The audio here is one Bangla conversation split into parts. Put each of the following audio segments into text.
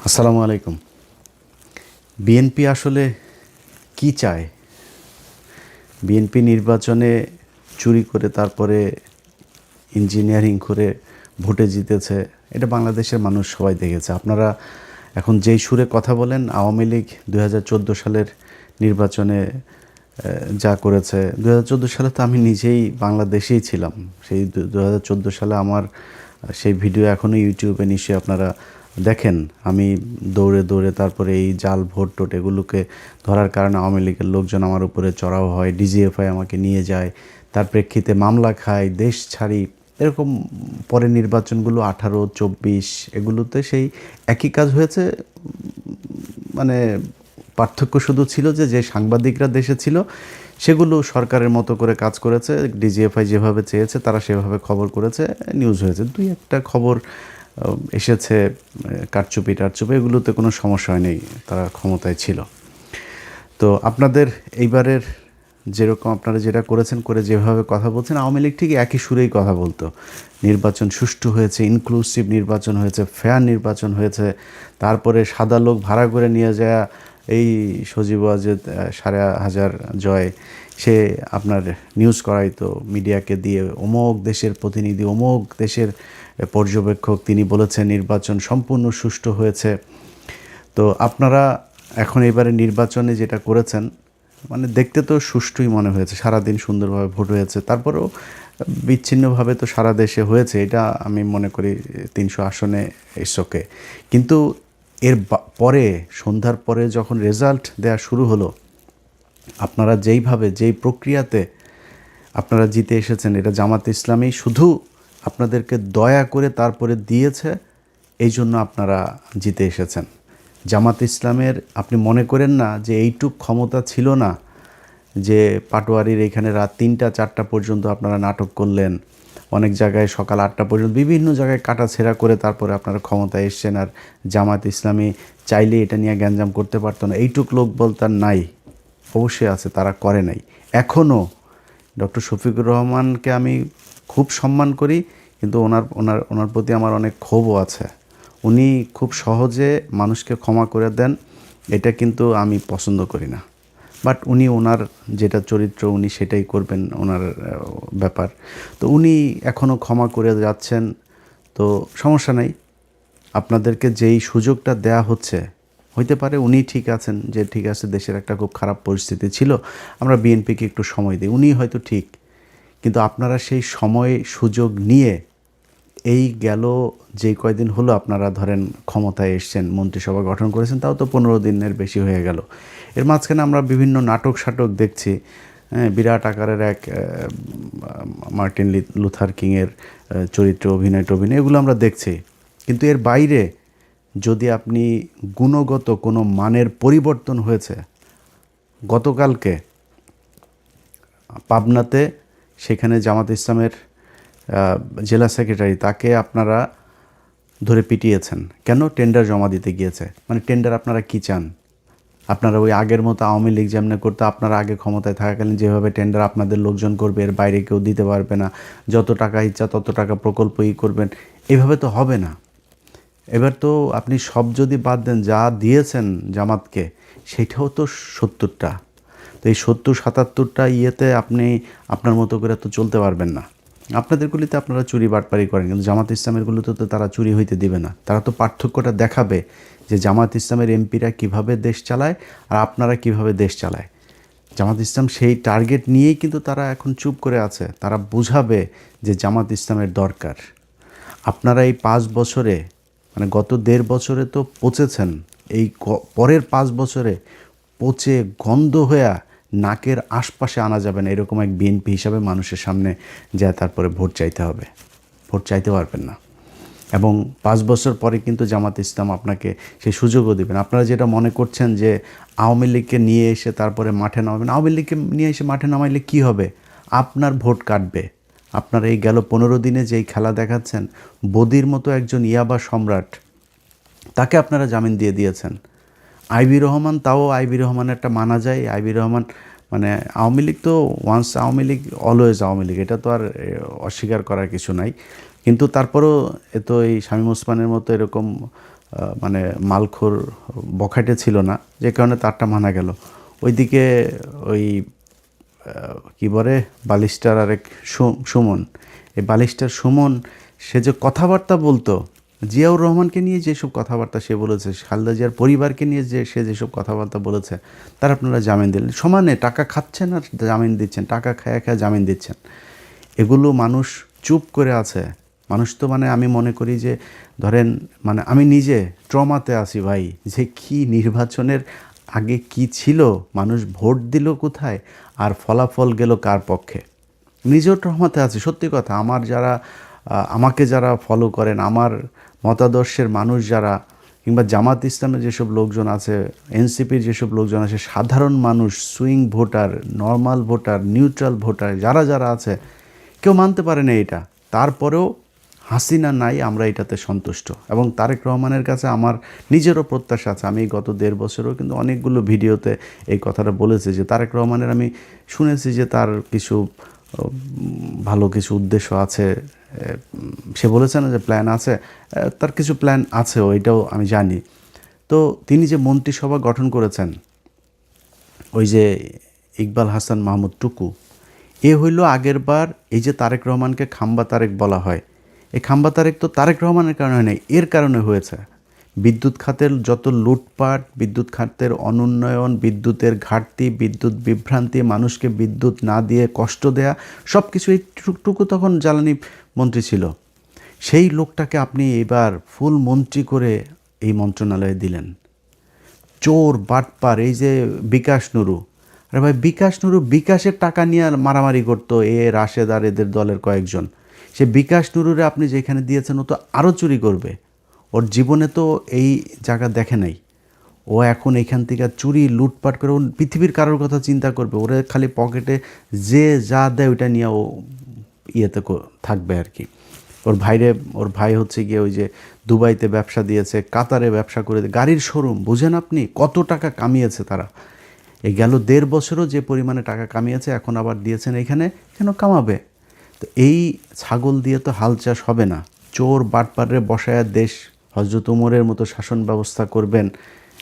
আসসালামু আলাইকুম। বিএনপি আসলে কি চায়? বিএনপি নির্বাচনে চুরি করে তারপরে ইঞ্জিনিয়ারিং করে ভোটে জিতেছে। এটা বাংলাদেশের মানুষ সবাই দেখেছে। আপনারা এখন যেই সুরে কথা বলেন, আওয়ামী লীগ ২০১৪ সালের নির্বাচনে যা করেছে, ২০১৪ সালে তো আমি নিজেই বাংলাদেশেই ছিলাম। সেই ২০১৪ সালে আমার সেই ভিডিও এখনও ইউটিউবে নিশ্চয়ই আপনারা দেখেন। আমি দৌড়ে দৌড়ে তারপরে এই জাল ভোট টোট এগুলোকে ধরার কারণে আওয়ামী লীগের লোকজন আমার উপরে চড়াও হয়, ডিজিএফআই আমাকে নিয়ে যায়, তার প্রেক্ষিতে মামলা খাই, দেশ ছাড়ি। এরকম পরে নির্বাচনগুলো 18, 24 এগুলোতে সেই একই কাজ হয়েছে। মানে পার্থক্য শুধু ছিল যে যে সাংবাদিকরা দেশে ছিল সেগুলো সরকারের মতো করে কাজ করেছে, ডিজিএফআই যেভাবে চেয়েছে তারা সেভাবে খবর করেছে, নিউজ হয়েছে। দুই একটা খবর এসেছে কারচুপি টারচুপি, এগুলোতে কোনো সমস্যা হয়নি, তারা ক্ষমতায় ছিল। তো আপনাদের এইবারের যেরকম আপনারা যেটা করেছেন করে যেভাবে কথা বলছেন, আওয়ামী লীগ ঠিক একই সুরেই কথা বলতো। নির্বাচন সুষ্ঠু হয়েছে, ইনক্লুসিভ নির্বাচন হয়েছে, ফেয়ার নির্বাচন হয়েছে। তারপরে সাদা লোক ভাড়া করে নিয়ে যায় এই সজীব ওয়াজেদ 5,500 জয়, সে আপনার নিউজ করাইতো মিডিয়াকে দিয়ে, অমুক দেশের প্রতিনিধি, অমুক দেশের পর্যবেক্ষক, তিনি বলেছেন নির্বাচন সম্পূর্ণ সুষ্ঠু হয়েছে। তো আপনারা এখন এবারে নির্বাচনে যেটা করেছেন, মানে দেখতে তো সুষ্ঠুই মনে হয়েছে, সারাদিন সুন্দরভাবে ভোট হয়েছে। তারপরেও বিচ্ছিন্নভাবে তো সারা দেশে হয়েছে, এটা আমি মনে করি 300 আসনে এসোকে। কিন্তু এর পরে সন্ধ্যার পরে যখন রেজাল্ট দেওয়া শুরু হলো, আপনারা যেইভাবে যেই প্রক্রিয়াতে আপনারা জিতে এসেছেন, এটা জামাত ইসলামী শুধু আপনাদেরকে দয়া করে তারপরে দিয়েছে, এই জন্য আপনারা জিতে এসেছেন। জামাত ইসলামের আপনি মনে করেন না যে এইটুক ক্ষমতা ছিল না, যে পাটোয়ারির এখানে রাত 3টা 4টা পর্যন্ত আপনারা নাটক করলেন, অনেক জায়গায় সকাল 8টা পর্যন্ত বিভিন্ন জায়গায় কাটাছেঁড়া করে তারপরে আপনারা ক্ষমতায় এসছেন। আর জামাত ইসলামী চাইলে এটা নিয়ে গ্যাঞ্জাম করতে পারতো না, এইটুক লোক বলতে নাই। অবশ্যই আছে, তারা করে নাই। এখনও ডক্টর শফিকুর রহমানকে আমি খুব সম্মান করি, কিন্তু ওনার ওনার ওনার প্রতি আমার অনেক ক্ষোভও আছে। উনি খুব সহজে মানুষকে ক্ষমা করে দেন, এটা কিন্তু আমি পছন্দ করি না। বাট উনি ওনার যেটা চরিত্র উনি সেটাই করবেন, ওনার ব্যাপার। তো উনি এখনও ক্ষমা করে যাচ্ছেন, তো সমস্যা নাই। আপনাদেরকে যেই সুযোগটা দেয়া হচ্ছে, হইতে পারে উনি ঠিক আছেন, যে ঠিক আছে দেশের একটা খুব খারাপ পরিস্থিতি ছিল, আমরা বিএনপিকে একটু সময় দিই, উনি হয়তো ঠিক। কিন্তু আপনারা সেই সময় সুযোগ নিয়ে এই গেল যেই কয়দিন হলো আপনারা ধরেন ক্ষমতায় এসছেন, মন্ত্রিসভা গঠন করেছেন, তাও তো 15 দিনের বেশি হয়ে গেল। এর মাঝখানে আমরা বিভিন্ন নাটক সাটক দেখছি। বিরাট আকারের এক মার্টিন লুথার কিংয়ের চরিত্রে অভিনয় এগুলো আমরা দেখছি। কিন্তু এর বাইরে যদি আপনি গুণগত কোনো মানের পরিবর্তন হয়েছে, গতকালকে পাবনাতে সেখানে জামাত ইসলামের জেলা সেক্রেটারি, তাকে আপনারা ধরে পিটিয়েছেন কেন? টেন্ডার জমা দিতে গিয়েছে। মানে টেন্ডার আপনারা কি চান? আপনারা ওই আগের মতো আওয়ামী লীগ যেমন করতে, আপনারা আগে ক্ষমতায় থাকাকালীন যেভাবে টেন্ডার আপনাদের লোকজন করবে, এর বাইরে কেউ দিতে পারবে না, যত টাকা ইচ্ছা তত টাকা প্রকল্পই করবেন, এভাবে তো হবে না। এবার তো আপনি সব যদি বাদ দেন, যা দিয়েছেন জামাতকে সেটাও তো 70টা। তো এই 70-77টা ইয়েতে আপনি আপনার মতো করে তো চলতে পারবেন না। আপনাদেরগুলিতে আপনারা চুরি বাটপারি করেন, কিন্তু জামাত ইসলামেরগুলোতে তো তারা চুরি হইতে দিবে না। তারা তো পার্থক্যটা দেখাবে যে জামাত ইসলামের এমপিরা কিভাবে দেশ চালায় আর আপনারা কিভাবে দেশ চালায়। জামাত ইসলাম সেই টার্গেট নিয়েই কিন্তু তারা এখন চুপ করে আছে। তারা বুঝাবে যে জামাত ইসলামের দরকার। আপনারা এই 5 বছরে, মানে গত 1.5 বছরে তো পচেছেন, এই পরের 5 বছরে পচে গন্ধ হয়ে নাকের আশপাশে আনা যাবে না, এরকম এক বিএনপি হিসাবে মানুষের সামনে যায় তারপরে ভোট চাইতে হবে। ভোট চাইতে পারবেন না। এবং 5 বছর পরে কিন্তু জামাত ইসলাম আপনাকে সেই সুযোগও দেবেন। আপনারা যেটা মনে করছেন যে আওয়ামী লীগকে নিয়ে এসে তারপরে মাঠে নামাবেন, আওয়ামী লীগকে নিয়ে এসে মাঠে নামাইলে কী হবে? আপনার ভোট কাটবে। আপনারা এই গেল 15 দিনে যেই খেলা দেখাচ্ছেন, বদির মতো একজন ইয়াবা সম্রাট, তাকে আপনারা জামিন দিয়ে দিয়েছেন। আইবি রহমান, তাও আইবি রহমানের একটা মানা যায়। আইবি রহমান মানে আওয়ামী লীগ তো ওয়ান্স আওয়ামী লীগ অলওয়েজ আওয়ামী লীগ, এটা তো আর অস্বীকার করার কিছু নাই। কিন্তু তারপরেও এ তো এই শামীম ওসমানের মতো এরকম মানে মালখোর বখাটে ছিল না, যে কারণে তারটা মানা গেল। ওইদিকে ওই কি বলে বালিস্টার আরেক সুমন, এই বালিস্টার সুমন সে যে কথাবার্তা বলতো, জিয়াউর রহমানকে নিয়ে যেসব কথাবার্তা সে বলেছে, খালেদা জিয়ার পরিবারকে নিয়ে যে সে যেসব কথাবার্তা বলেছে, তার আপনারা জামিন দিলেন। সমানে টাকা খাচ্ছেন আর জামিন দিচ্ছেন, টাকা খায়া খায়া জামিন দিচ্ছেন। এগুলো মানুষ চুপ করে আছে। মানুষ তো মানে আমি মনে করি যে ধরেন মানে আমি নিজে ট্রমাতে আছি ভাই, যে কি নির্বাচনের আগে কি ছিল, মানুষ ভোট দিল কোথায় আর ফলাফল গেল কার পক্ষে, নিজেও ট্রমাতে আছি সত্যি কথা। আমার যারা আমাকে যারা ফলো করেন, আমার মতাদর্শের মানুষ যারা, কিংবা জামাত ইসলামের যেসব লোকজন আছে, এনসিপির যেসব লোকজন আছে, সাধারণ মানুষ, swing voter, normal voter, neutral voter যারা যারা আছে, কেউ মানতে পারে না এটা। তারপরেও হাসিনা নাই, আমরা এটাতে সন্তুষ্ট। এবং তারেক রহমানের কাছে আমার নিজেরও প্রত্যাশা আছে। আমি গত 1.5 বছরও কিন্তু অনেকগুলো ভিডিওতে এই কথাটা বলেছি যে তারেক রহমানের আমি শুনেছি যে তার কিছু ভালো কিছু উদ্দেশ্য আছে। সে বলেছে না যে প্ল্যান আছে, তার কিছু প্ল্যান আছে, ওইটাও আমি জানি। তো তিনি যে মন্ত্রিসভা গঠন করেছেন, ওই যে ইকবাল হাসান মাহমুদ টুকু, এ হইল আগের বার এই যে তারেক রহমানকে খাম্বা তারেক বলা হয়, এই খাম্বা তারেক তো তারেক রহমানের কারণে নেই, এর কারণে হয়েছে। বিদ্যুৎ খাতের যত লুটপাট, বিদ্যুৎ খাতের অনুন্নয়ন, বিদ্যুতের ঘাটতি, বিদ্যুৎ বিভ্রান্তি, মানুষকে বিদ্যুৎ না দিয়ে কষ্ট দেয়া, সব কিছু এইটুকু তখন জ্বালানি মন্ত্রী ছিল। সেই লোকটাকে আপনি এবার ফুল মন্ত্রী করে এই মন্ত্রণালয়ে দিলেন। চোর বাটপার, এই যে বিকাশ নুরু, আরে ভাই বিকাশ নুরু বিকাশের টাকা নিয়ে মারামারি করতো রাশেদ আর এদের দলের কয়েকজন। সে বিকাশ নুরুরে আপনি যেখানে দিয়েছেন ও তো আরও চুরি করবে। ওর জীবনে তো এই জায়গা দেখে নাই। ও এখন এইখান থেকে চুরি লুটপাট করে ও পৃথিবীর কারোর কথা চিন্তা করবে, ওরে খালি পকেটে যে যা দেয় ওইটা নিয়ে ও ইয়েতে থাকবে আর কি। ওর ভাই হচ্ছে গিয়ে ওই যে দুবাইতে ব্যবসা দিয়েছে, কাতারে ব্যবসা করে, গাড়ির শোরুম, বুঝেন আপনি কত টাকা কামিয়েছে তারা। এই গেল 1.5 বছরও যে পরিমাণে টাকা কামিয়েছে, এখন আবার দিয়েছেন এখানে, কেন কামাবে? তো এই ছাগল দিয়ে তো হাল চাষ হবে না। চোর বাটপারে বসায় দেশ হজরত উমরের মতো শাসন ব্যবস্থা করবেন,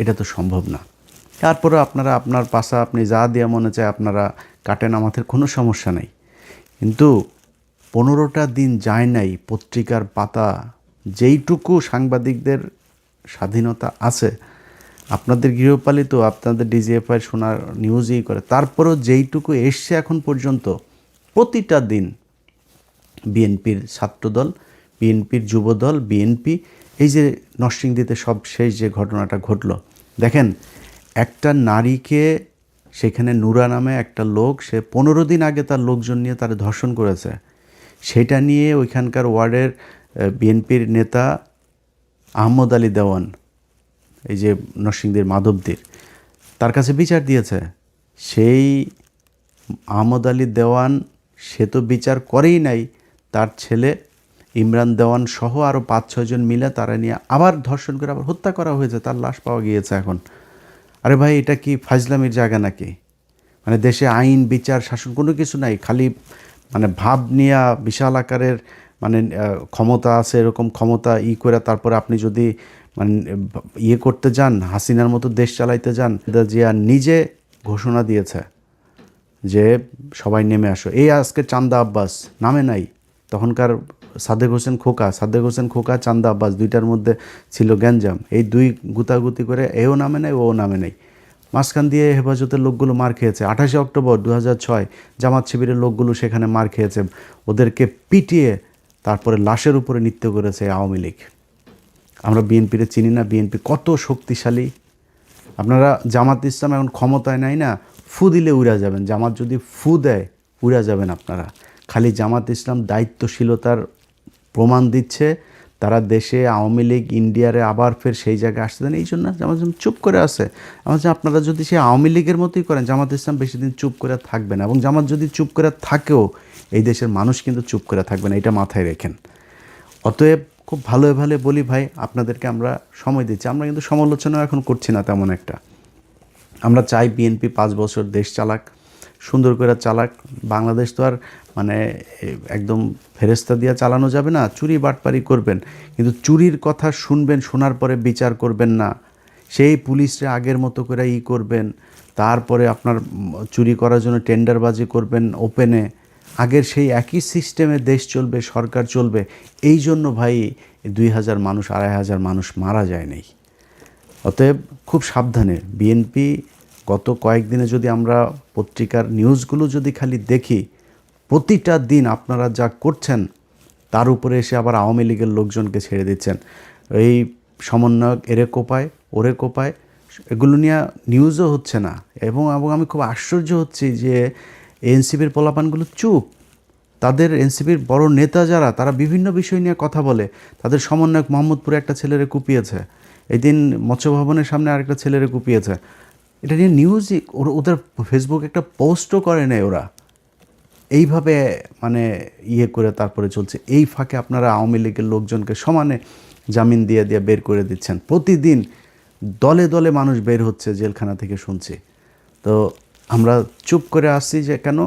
এটা তো সম্ভব না। তারপরে আপনারা আপনার পাশা আপনি যা দেওয়া মনে চায় আপনারা কাটেন, আমাদের কোনো সমস্যা নেই। কিন্তু 15টা দিন যায় নাই পত্রিকার পাতা, যেইটুকু সাংবাদিকদের স্বাধীনতা আছে, আপনাদের গৃহপালিত, আপনাদের ডিজিএফআই শোনার নিউজই করে, তারপরেও যেইটুকু এসছে এখন পর্যন্ত, প্রতিটা দিন বিএনপির ছাত্রদল, বিএনপির যুবদল, বিএনপি, এই যে নরসিংদীতে সব শেষ যে ঘটনাটা ঘটলো, দেখেন একটা নারীকে সেখানে নুরা নামে একটা লোক, সে 15 দিন আগে তার লোকজন নিয়ে তার ধর্ষণ করেছে। সেটা নিয়ে ওইখানকার ওয়ার্ডের বিএনপির নেতা আহমদ আলী দেওয়ান, এই যে নরসিংদীর মাধবদীর, তার কাছে বিচার দিয়েছে। সেই আহমদ আলী দেওয়ান সে তো বিচার করেই নাই, তার ছেলে ইমরান দেওয়ান সহ আরও 5-6 জন মিলে তারা নিয়ে আবার ধর্ষণ করে আবার হত্যা করা হয়েছে, তার লাশ পাওয়া গিয়েছে এখন। আরে ভাই এটা কি ফাজলামির জায়গা নাকি? মানে দেশে আইন বিচার শাসন কোনো কিছু নাই, খালি মানে ভাব নিয়ে বিশাল আকারের মানে ক্ষমতা আছে, এরকম ক্ষমতা করে তারপরে আপনি যদি মানে করতে যান, হাসিনার মতো দেশ চালাইতে যান। জিয়া নিজে ঘোষণা দিয়েছে যে সবাই নেমে আসো। এই আজকে চান্দা আব্বাস নামে নাই, তখনকার সাদেক হোসেন খোকা, চান্দা আব্বাস, দুইটার মধ্যে ছিল গ্যাঞ্জাম। এই দুই গুতাগুতি করে এও নামে নাই, ও নামে নাই। মাঝখান দিয়ে হেফাজতের লোকগুলো মার খেয়েছে। 28 অক্টোবর 2006 জামাত শিবিরের লোকগুলো সেখানে মার খেয়েছে, ওদেরকে পিটিয়ে তারপরে লাশের উপরে নৃত্য করেছে আওয়ামী লীগ। আমরা বিএনপিরে চিনি না, বিএনপি কত শক্তিশালী। আপনারা জামাত ইসলাম এখন ক্ষমতায় নাই না, ফু দিলে উড়া যাবেন। জামাত যদি ফু দেয় উড়া যাবেন আপনারা। খালি জামাত ইসলাম দায়িত্বশীলতার প্রমাণ দিচ্ছে, তারা দেশে আওয়ামী লীগ ইন্ডিয়ারে আবার ফের সেই জায়গায় আসতে দেন, এই জন্য জামাত ইসলাম চুপ করে আছে। আমার আপনারা যদি সেই আওয়ামী লীগের মতোই করেন, জামাত ইসলাম বেশি দিন চুপ করে থাকবে না। এবং জামাত যদি চুপ করে থাকেও, এই দেশের মানুষ কিন্তু চুপ করে থাকবে না, এটা মাথায় রেখেন। অতএব খুব ভালো বলি ভাই, আপনাদেরকে আমরা সময় দিচ্ছি, আমরা কিন্তু সমালোচনা এখন করছি না তেমন একটা। আমরা চাই বিএনপি 5 বছর দেশ চালাক, সুন্দর করে চালাক। বাংলাদেশ তো আর মানে একদম ফেরেস্তা দিয়ে চালানো যাবে না, চুরি বাটপারি করবেন, কিন্তু চুরির কথা শুনবেন, শোনার পরে বিচার করবেন না, সেই পুলিশে আগের মতো করে করবেন, তারপরে আপনার চুরি করার জন্য টেন্ডারবাজি করবেন ওপেনে, আগের সেই একই সিস্টেমে দেশ চলবে, সরকার চলবে। এই জন্য ভাই 2,000 মানুষ 2,500 মানুষ মারা যায় নাই। অতএব খুব সাবধানে বিএনপি। গত কয়েকদিনে যদি আমরা পত্রিকার নিউজগুলো যদি খালি দেখি, প্রতিটা দিন আপনারা যা করছেন তার উপরে এসে আবার আওয়ামী লীগের লোকজনকে ছেড়ে দিচ্ছেন। এই সমন্বয়ক এরে কোপায় ওরে কোপায়, এগুলো নিয়ে নিউজও হচ্ছে না। এবং আমি খুব আশ্চর্য হচ্ছি যে এনসিপির পোলাপানগুলো চুপ। তাদের এনসিপির বড় নেতা যারা, তারা বিভিন্ন বিষয় নিয়ে কথা বলে। তাদের সমন্বয়ক মোহাম্মদপুরে একটা ছেলেরে কুপিয়েছে, এই দিন মৎস্য ভবনের সামনে আরেকটা ছেলেরে কুপিয়েছে। এটা নিয়ে নিউজই, ওদের ফেসবুক একটা পোস্টও করে নেই ওরা। এইভাবে মানে করে তারপরে চলছে। এই ফাঁকে আপনারা আওয়ামী লীগের লোকজনকে সমানে জামিন দিয়ে দিয়ে বের করে দিচ্ছেন। প্রতিদিন দলে দলে মানুষ বের হচ্ছে জেলখানা থেকে, শুনছি। তো আমরা চুপ করে আসছি যে কেন?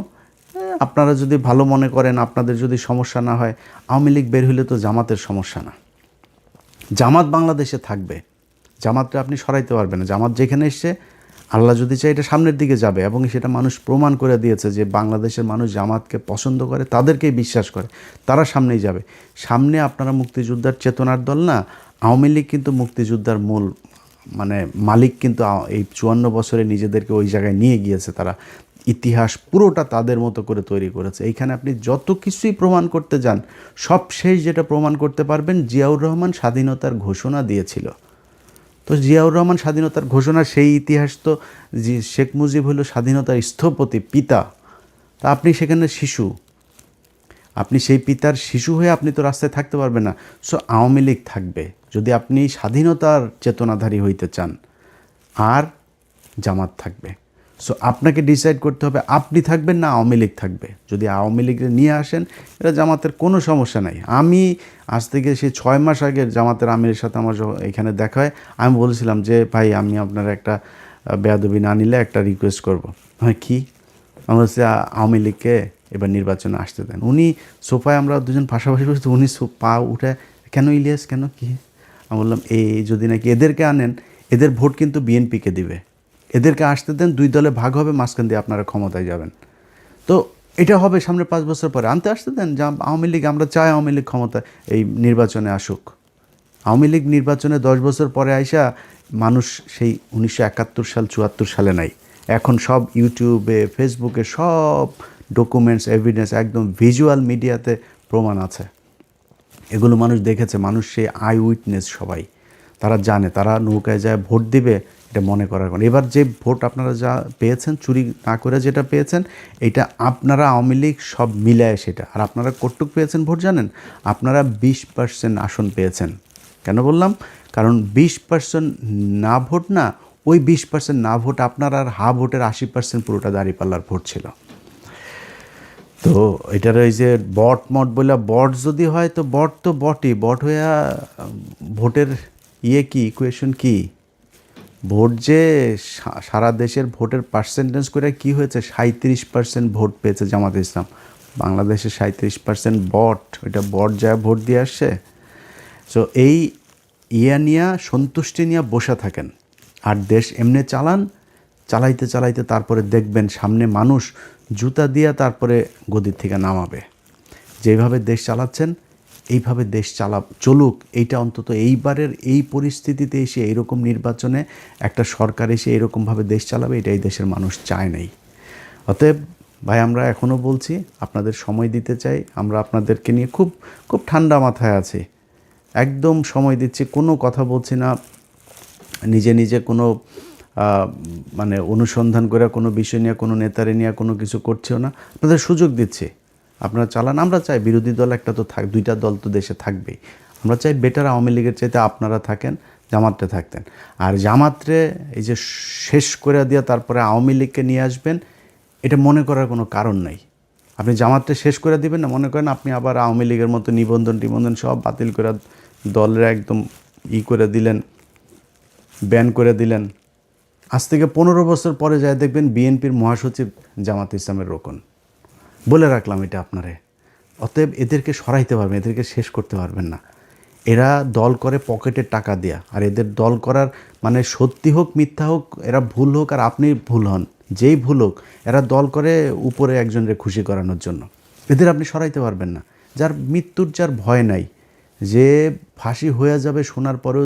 আপনারা যদি ভালো মনে করেন, আপনাদের যদি সমস্যা না হয়, আওয়ামী লীগ বের হইলে তো জামাতের সমস্যা না। জামাত বাংলাদেশে থাকবে, জামাতটা আপনি সরাইতে পারবেন না। জামাত যেখানে এসছে, আল্লাহ যদি চাই এটা সামনের দিকে যাবে, এবং সেটা মানুষ প্রমাণ করে দিয়েছে যে বাংলাদেশের মানুষ জামাতকে পছন্দ করে, তাদেরকেই বিশ্বাস করে, তারা সামনেই যাবে। সামনে আপনারা মুক্তিযোদ্ধার চেতনার দল না, আওয়ামী লীগ কিন্তু মুক্তিযোদ্ধার মূল মানে মালিক, কিন্তু এই 54 বছরে নিজেদেরকে ওই জায়গায় নিয়ে গিয়েছে তারা। ইতিহাস পুরোটা তাদের মতো করে তৈরি করেছে। এইখানে আপনি যত কিছুই প্রমাণ করতে যান, সব শেষ যেটা প্রমাণ করতে পারবেন, জিয়াউর রহমান স্বাধীনতার ঘোষণা দিয়েছিল। তো জিয়াউর রহমান স্বাধীনতার ঘোষণা, সেই ইতিহাস তো শেখ মুজিব হলো স্বাধীনতার স্থপতি, পিতা। তা আপনি সেখানে শিশু, আপনি সেই পিতার শিশু হয়ে আপনি তো রাস্তায় থাকতে পারবেন না। সো আওয়ামী লীগ থাকবে যদি আপনি স্বাধীনতার চেতনাধারী হইতে চান, আর জামাত থাকবে। সো আপনাকে ডিসাইড করতে হবে আপনি থাকবেন না আওয়ামী লীগ থাকবে। যদি আওয়ামী লীগের নিয়ে আসেন, এটা জামাতের কোনো সমস্যা নাই। আমি আজ থেকে সেই 6 মাস আগে জামাতের আমিরের সাথে আমার এখানে দেখা হয়, আমি বলেছিলাম যে ভাই, আমি আপনার একটা বেয়াদবি না নিলে একটা রিকোয়েস্ট করবো। হ্যাঁ, কী? আমি বলছি আওয়ামী লীগকে এবার নির্বাচনে আসতে দেন। উনি সোফায়, আমরা দুজন পাশাপাশি বসে, উনি পা উঠে, কেন ইলিয়াস, কেন, কী? আমি বললাম এই যদি নাকি এদেরকে আনেন, এদের ভোট কিন্তু বিএনপিকে দিবে, এদেরকে আসতে দেন, 2 দলে ভাগ হবে, মাঝখান দিয়ে আপনারা ক্ষমতায় যাবেন। তো এটা হবে সামনে 5 বছর পরে, আনতে আসতে দেন। যা আওয়ামী লীগ, আমরা চাই আওয়ামী লীগ ক্ষমতা এই নির্বাচনে আসুক। আওয়ামী লীগ নির্বাচনে 10 বছর পরে আইসা মানুষ সেই 1971 সাল 74 সালে নাই, এখন সব ইউটিউবে, ফেসবুকে সব ডকুমেন্টস, এভিডেন্স, একদম ভিজুয়াল মিডিয়াতে প্রমাণ আছে। এগুলো মানুষ দেখেছে, মানুষ সেই আই উইটনেস সবাই, তারা জানে, তারা নৌকায় যায় ভোট দিবে, এটা মনে করার কারণ। এবার যে ভোট আপনারা যা পেয়েছেন, চুরি না করে যেটা পেয়েছেন, এটা আপনারা আওয়ামী লীগ সব মিলায় সেটা। আর আপনারা কতটুক পেয়েছেন ভোট জানেন? আপনারা 20% আসন পেয়েছেন। কেন বললাম? কারণ 20% না ভোট না, ওই 20% না ভোট আপনার, আর ভোটের 80% পুরোটা দাঁড়িপাল্লার ভোট ছিল। তো এটার ওই যে বট মট বলে, বট যদি হয় তো বট তো বটই, বট হইয়া ভোটের কি ইকুয়েশন কি? ভোট যে সারা দেশের ভোটের পার্সেন্টেজ করে কি হয়েছে, 37% ভোট পেয়েছে জামাত ইসলাম। বাংলাদেশে 37% বট, ওইটা বট যা ভোট দিয়ে আসছে। সো এই নিয়ে সন্তুষ্টি নিয়ে বসে থাকেন, আর দেশ এমনি চালান। চালাইতে চালাইতে তারপরে দেখবেন সামনে মানুষ জুতা দিয়া তারপরে গদির থেকে নামাবে। যেভাবে দেশ চালাচ্ছেন, এইভাবে দেশ চলুক। এইটা অন্তত এইবারের এই পরিস্থিতিতে এসে, এইরকম নির্বাচনে একটা সরকার এসে এরকমভাবে দেশ চালাবে, এটাই দেশের মানুষ চায় নাই। অতএব ভাই, আমরা এখনও বলছি, আপনাদের সময় দিতে চাই। আমরা আপনাদেরকে নিয়ে খুব খুব ঠান্ডা মাথায় আছি, একদম সময় দিচ্ছি, কোনো কথা বলছি না, নিজে নিজে কোনো মানে অনুসন্ধান করে কোনো বিষয় নিয়ে, কোনো নেতারে নিয়ে কোনো কিছু করছেও না। আপনাদের সুযোগ দিচ্ছি, আপনারা চালান। আমরা চাই বিরোধী দল একটা তো 2টা দল তো দেশে থাকবেই। আমরা চাই বেটার আওয়ামী লীগের চাইতে আপনারা থাকেন, জামাতরে থাকতেন। আর জামাতরে এই যে শেষ করে দিয়ে তারপরে আওয়ামী লীগকে নিয়ে আসবেন, এটা মনে করার কোনো কারণ নাই। আপনি জামাতরে শেষ করে দিবেন না, মনে করেন আপনি আবার আওয়ামী লীগের মতো নিবন্ধন সব বাতিল করে দলের একদম করে দিলেন, ব্যান করে দিলেন, আজ থেকে 15 বছর পরে যায় দেখবেন বিএনপির মহাসচিব জামাত ইসলামের রোকন। বলে রাখলাম এটা আপনারে। অতএব এদেরকে সরাইতে পারবেন, এদেরকে শেষ করতে পারবেন না। এরা দল করে পকেটের টাকা দেয়া, আর এদের দল করার মানে সত্যি হোক মিথ্যা হোক, এরা ভুল হোক আর আপনি ভুল হন, যেই ভুল হোক, এরা দল করে উপরে একজনের খুশি করানোর জন্য। এদের আপনি সরাইতে পারবেন না। যার মৃত্যুর যার ভয় নাই, যে ফাঁসি হয়ে যাবে শোনার পরেও